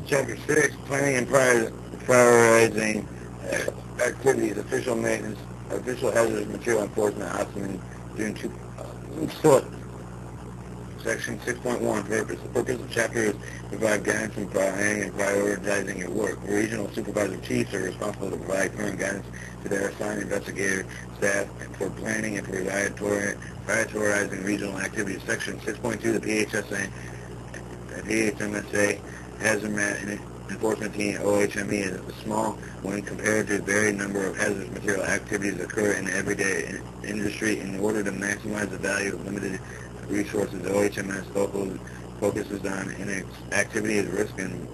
Chapter 6, Planning and Prioritizing Activities, Official Hazardous Material Enforcement, Austin, June 2. Section 6.1, Purpose. The purpose of the chapter is to provide guidance in planning and prioritizing your work. Regional supervisor chiefs are responsible to provide current guidance to their assigned investigator staff for planning and prioritizing regional activities. Section 6.2, the PHMSA Hazmat Enforcement Team, OHME, is small when compared to the very number of hazardous material activities occur in the everyday industry. In order to maximize the value of limited resources, OHMS focuses on activity as risk and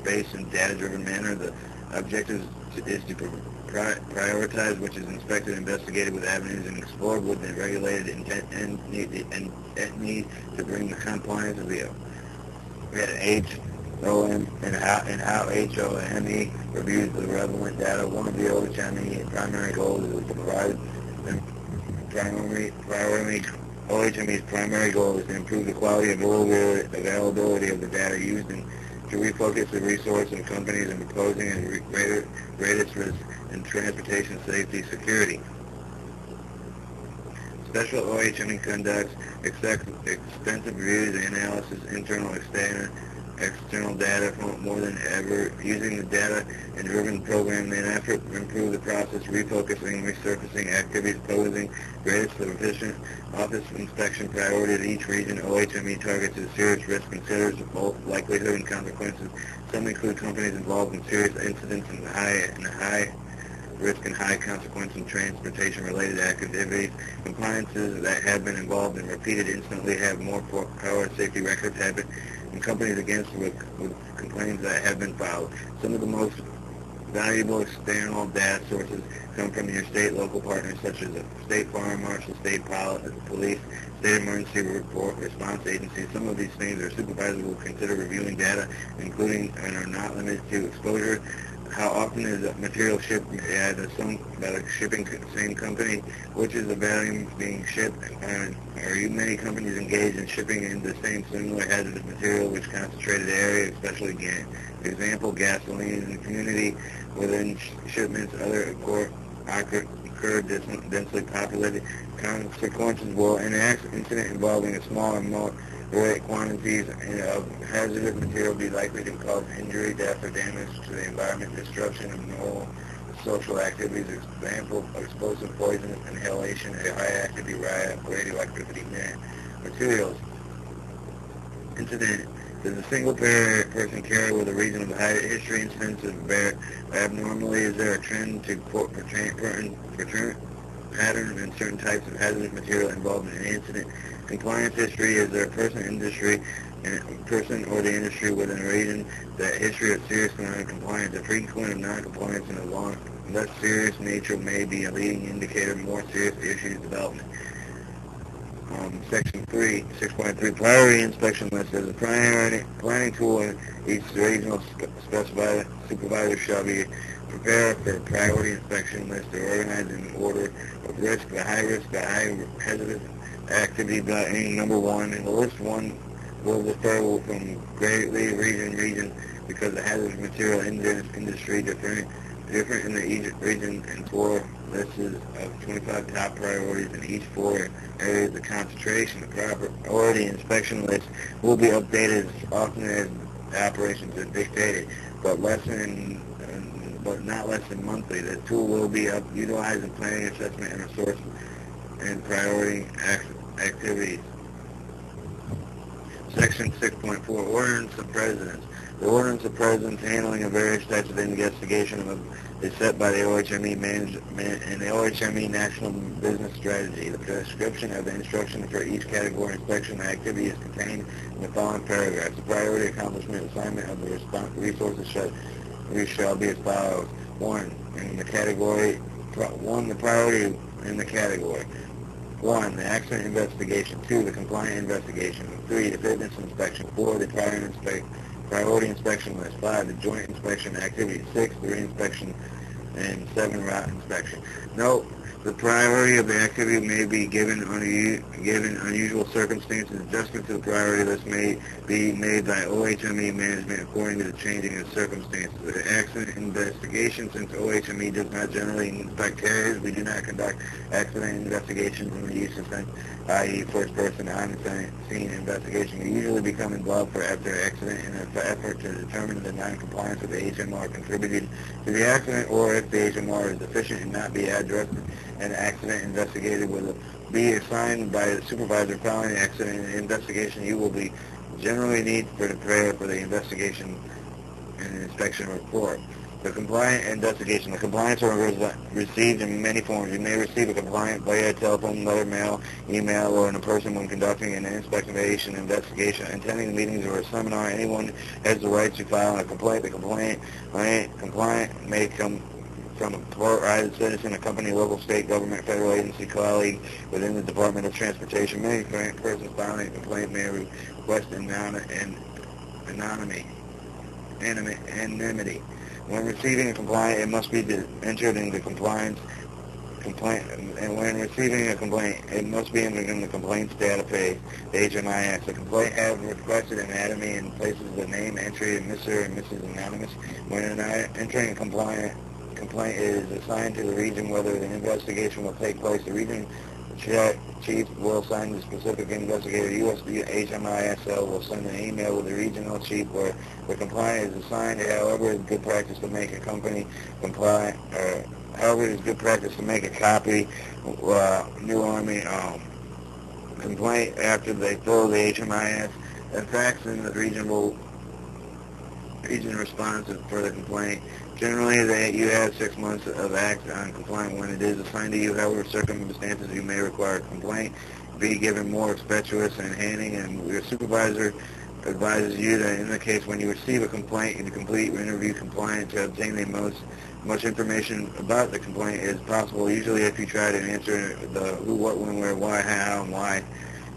based in data-driven manner. The objective is to prioritize which is inspected, investigated with avenues, and explored with the regulated intent and need to bring the compliance of the HOM and how HOME reviews the relevant data. One of the OHME primary goals is to provide OHME's primary goal is to improve the quality and availability of the data used and to refocus the resource of companies in proposing and greatest risk in transportation safety security. Special OHME conducts extensive reviews and analysis, internal external data from more than ever, using the data and driven program in effort to improve the process, refocusing, resurfacing activities, posing greatest efficient office inspection priority to each region. OHME targets a serious risk, considers both likelihood and consequences. Some include companies involved in serious incidents and high risk and high consequence in transportation-related activities. Compliances that have been involved in repeated incidentally have more power safety records have been, and companies against with complaints that have been filed. Some of the most valuable external data sources come from your state local partners such as the State Fire Marshal, State Police, State Emergency Response Agencies. Some of these things our supervisors will consider reviewing data, including and are not limited to exposure. How often is a material shipped by the shipping same company? Which is the volume being shipped? Are you many companies engaged in shipping in the same similar hazardous material which concentrated area, especially example, gasoline in the community within shipments, other occur densely populated consequences will an incident involving a small and moderate quantities of hazardous material be likely to cause injury, death, or damage to the environment, destruction of normal social activities, example, explosive poison, inhalation, a high-activity radioactivity materials. Incident. Does a single person carry with a reason of high history incidents of abnormally? Is there a trend to pattern in certain types of hazardous material involved in an incident? Compliance history. Is there a person or the industry within a region that history of serious non-compliance? The frequent of non-compliance in a less serious nature may be a leading indicator of more serious issues development. Section 3, 6.3, priority inspection list. As a planning tool, each regional supervisor shall be prepared for a priority inspection list to organize in order of risk, the high risk, the high hazardous activity being number one. In the list, one will differ from greatly region because the hazardous material industry different in each region, and 4 lists of 25 top priorities in each 4 areas of concentration. The priority inspection list will be updated as often as the operations are dictated, but not less than monthly. The tool will be utilized in planning, assessment, and resource and priority activities. Section 6.4, Ordinance of Presidents. The Ordinance of Presidents handling of various types of investigation is set by the OHME management and the OHME National Business Strategy. The description of the instruction for each category inspection activity is contained in the following paragraphs. The priority accomplishment assignment of the resources shall be as follows. 1. The priority in the category. 1. The accident investigation. 2. The compliant investigation. 3. The fitness inspection. 4. The priority inspection list. 5. The joint inspection activity. 6. The reinspection and 7. Route inspection. Note, the priority of the activity may be given unusual circumstances. Adjustment to the priority list may be made by OHME management according to the changing of circumstances. The accident investigation, since OHME does not generally inspect carriers, we do not conduct accident investigations in the use of sense, i.e. first person on scene investigation. We usually become involved after accident in an effort to determine the non-compliance of the HMR contributed to the accident, or if the HMR is deficient and not be addressed. An accident investigated will be assigned by the supervisor following the accident investigation. You will be generally need to prepare for the investigation and inspection report. The compliant investigation. The compliance order is received in many forms. You may receive a compliant via telephone, letter, mail, email, or in person when conducting an inspection investigation. Attending meetings or a seminar, anyone has the right to file a complaint. The compliant may come from a private citizen, a company, local, state government, federal agency, colleague within the Department of Transportation. Many persons filing a complaint may request anonymity. When receiving a complaint, it must be entered in the complaint, and when receiving a complaint, it must be entered in the complaints database, the HMIS. The complaint have requested anatomy and places the name entry of Mr. and Mrs. Anonymous. When entering a complaint is assigned to the region whether the investigation will take place. The region chief will assign the specific investigator. USD HMISL will send an email with the regional chief where the complaint is assigned. However, it's good practice to make a company compliant. However, it's good practice to make a copy. New Army complaint after they fill the HMIS and fax in the region responds for the complaint. Generally, you have 6 months of act on complaint when it is assigned to you. However, circumstances you may require a complaint be given more expeditious and handing, and your supervisor advises you that in the case when you receive a complaint, you complete interview compliant to obtain the much information about the complaint as possible. Usually, if you try to answer the who, what, when, where, why, how, and why,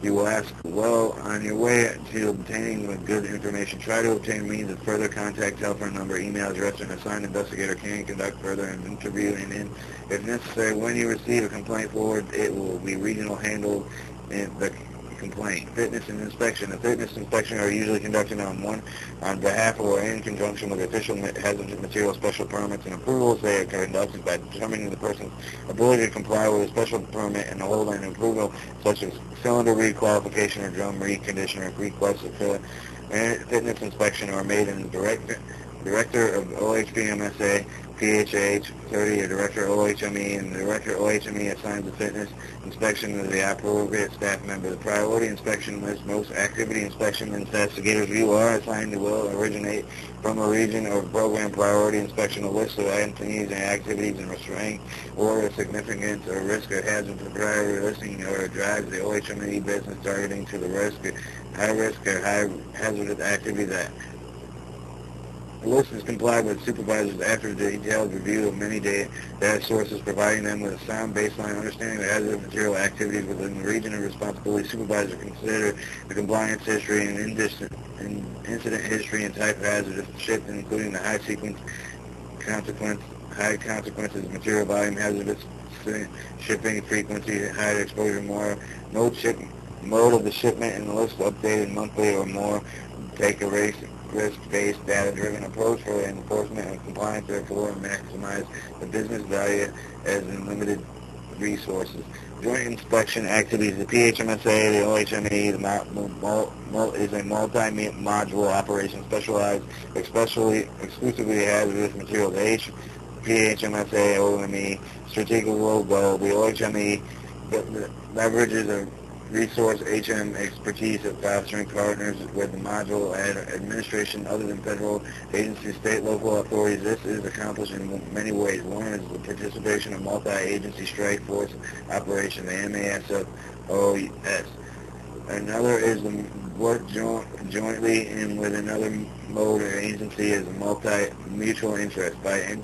you will ask, well, on your way to obtaining the good information, try to obtain means of further contact, telephone number, email address, and assigned investigator can conduct further an interview, and if necessary, when you receive a complaint forward, it will be regional handled in the complaint. Fitness and inspection. The fitness inspection are usually conducted on behalf or in conjunction with official hazardous material special permits and approvals. They are conducted by determining the person's ability to comply with a special permit and hold an approval such as cylinder requalification or drum reconditioner. Requests of fitness inspection are made in the director of OHBMSA, PHH 30, a director of OHME, and the director of OHME assigns the fitness inspection to the appropriate staff member. The priority inspection list. Most activity inspection investigators you are assigned to will originate from a region or program. Priority inspection. A list of entities and activities and restraint or significance or risk or hazard to priority listing or drives the OHME business targeting to the high risk or high hazardous activity that the list is complied with supervisors after a detailed review of many data sources, providing them with a sound baseline understanding of hazardous material activities within the region of responsibility. Supervisors consider the compliance history and incident history and type of hazardous shift, including the high consequences, material volume, hazardous shipping frequency, high exposure, more mode of the shipment, and the list updated monthly or more. Take a risk-based, data-driven approach for enforcement and compliance, therefore maximize the business value as unlimited resources. Joint inspection activities. The PHMSA, the OHME, is a multi-module operation specialized exclusively hazardous materials. PHMSA, OME, strategic goal. The OHME leverages a resource HM expertise of fostering partners with the module administration other than federal agencies, state, local authorities. This is accomplished in many ways. One is the participation of multi-agency strike force operation, the MASFOS. Another is the work jointly and with another mode or agency is a mutual interest.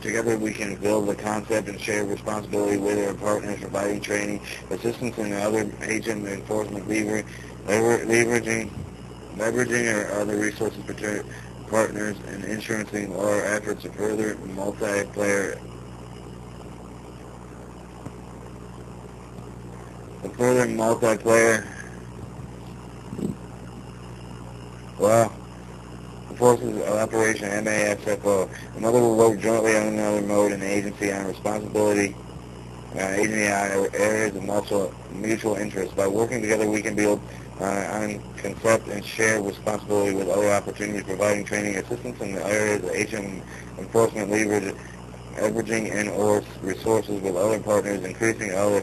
Together we can build the concept and share responsibility with our partners, providing training, assistance, and other agent enforcement leveraging our other resources, partners, and insuring our efforts to further multiplayer further multiplayer. Well, the forces of Operation MASFO. The mother will work jointly on another mode in the agency on responsibility, agency on areas of mutual interest. By working together, we can build on concept and share responsibility with other opportunities, providing training assistance in the areas of HM enforcement, leveraging and or resources with other partners, increasing our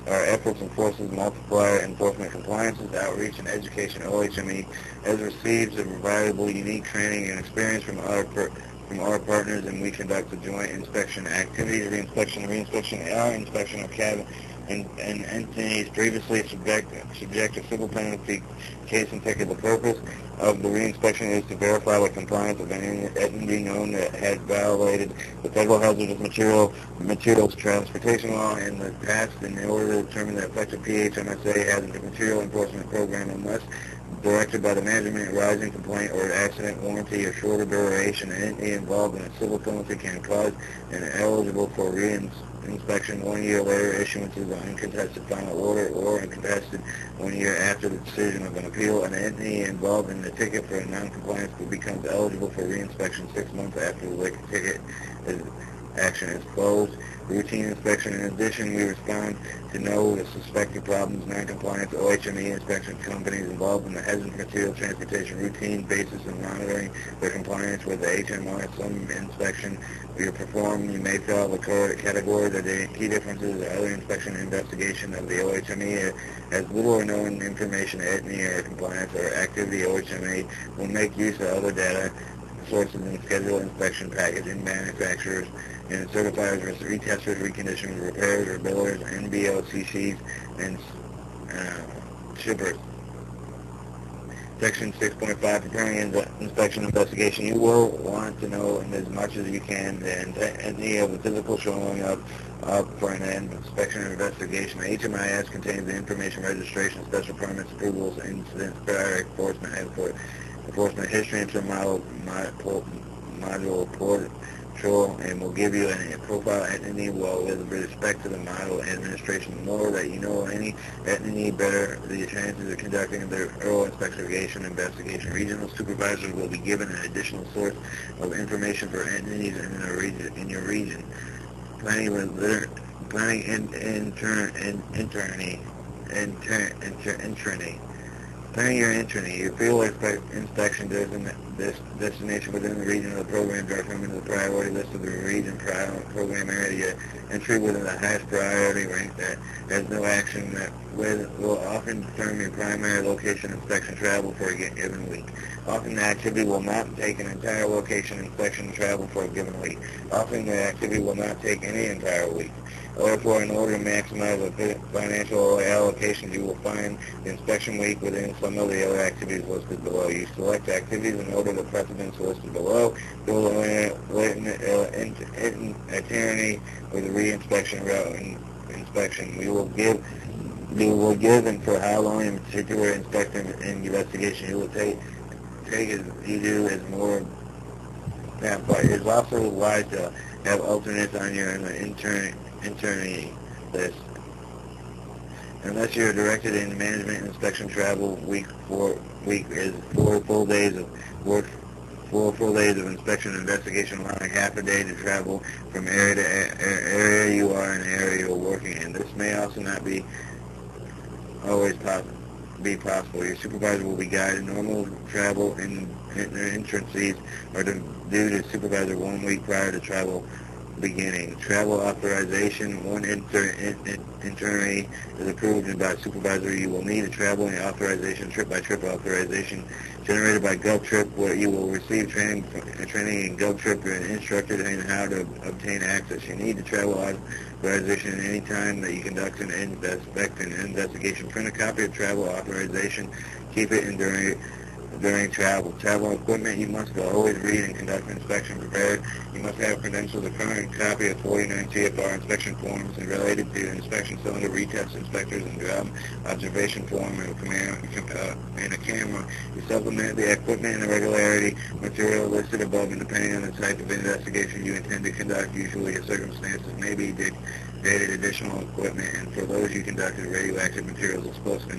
efforts and forces multiplier enforcement compliances, outreach, and education. OHME has received a valuable, unique training and experience from our partners, and we conduct a joint inspection activities, reinspection, our inspection of cabin and entities previously subject to civil penalty case and ticket. The purpose of the reinspection is to verify the compliance of any entity known that has violated the Federal Hazardous Materials Transportation Law in the past in order to determine the effective PHMSA hazardous material enforcement program unless directed by the management arising complaint or accident warranty or shorter duration. An entity involved in a civil penalty can cause and eligible for reinspection 1 year later, issuance of an uncontested final order, or uncontested 1 year after the decision of an appeal. An entity involved in the ticket for non-compliance becomes eligible for reinspection 6 months after the ticket action is closed. Routine inspection. In addition, we respond to know the suspected problems, non-compliance, OHME inspection companies involved in the hazardous material transportation routine basis and monitoring their compliance with the HMR. Some inspection we perform, you may fill the category. The key differences of other inspection and investigation of the OHME has little or no information, etany, or compliance or activity. OHME will make use of other data sources and schedule inspection packaging manufacturers and certifiers, retesters, reconditioners, repairs, or billers, NBOCCs, and shippers. Section 6.5, preparing inspection investigation. You will want to know as much as you can the entity of the physical showing up for an inspection and investigation. The HMIS contains the information, registration, special permits, approvals, incidents, prior enforcement history, into module patrol, and will give you a profile entity with respect to the model administration. The more that you know any entity, better the chances of conducting their thorough investigation. Regional supervisors will be given an additional source of information for entities in your region. Planning Planning your entry. Your field inspection destination within the region of the program are determined in the priority list of the region program area. Entry within the highest priority rank that has no action that will often determine your primary location inspection travel for a given week. Often the activity will not take an entire location inspection travel for a given week. Often the activity will not take any entire week. Therefore, in order to maximize the financial allocations, you will find the inspection week within some of the other activities listed below. You select activities in order to precedence listed below. Build an itinerary with a re-inspection route and inspection. You will give and for how long in particular inspection and investigation you will take as you do is more. But it is also wise to have alternates on your internally list. Unless you're directed in management inspection travel, week is 4 full days of work, 4 full days of inspection and investigation, allowing half a day to travel from area to area you are in the area you're working in. This may also not be always possible. Your supervisor will be guided. Normal travel and entrances are due to supervisor 1 week prior to travel beginning. Travel authorization. One itinerary is approved by supervisor. You will need a travel authorization, trip-by-trip authorization generated by GovTrip, where you will receive training in GovTrip and instructed in how to obtain access. You need the travel authorization at any time that you conduct an investigation. Print a copy of travel authorization. Keep it in during travel. Travel equipment, you must always read and conduct an inspection prepared. You must have credentials, a current copy of 49 CFR inspection forms and related to inspection cylinder retest inspectors and job observation form and a camera. You supplement the equipment and irregularity material listed above, and depending on the type of investigation you intend to conduct, usually the circumstances may be dated additional equipment, and for those you conducted radioactive materials explosive